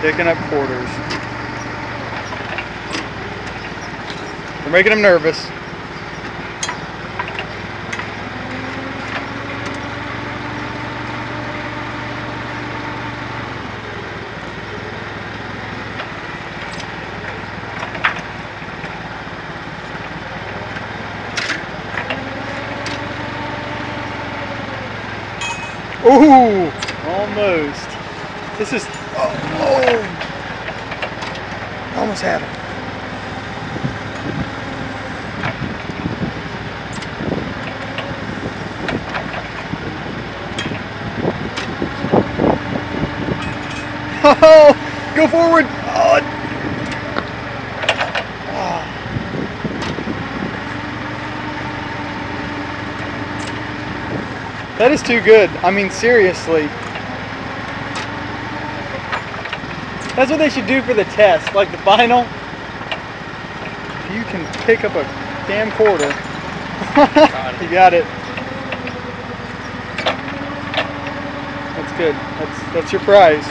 Picking up quarters. They're making him nervous. Ooh, almost. This is, oh, almost had him. Oh, go forward. Oh. That is too good. I mean, seriously. That's what they should do for the test, like the final. You can pick up a damn quarter. You got it. That's good. That's your prize.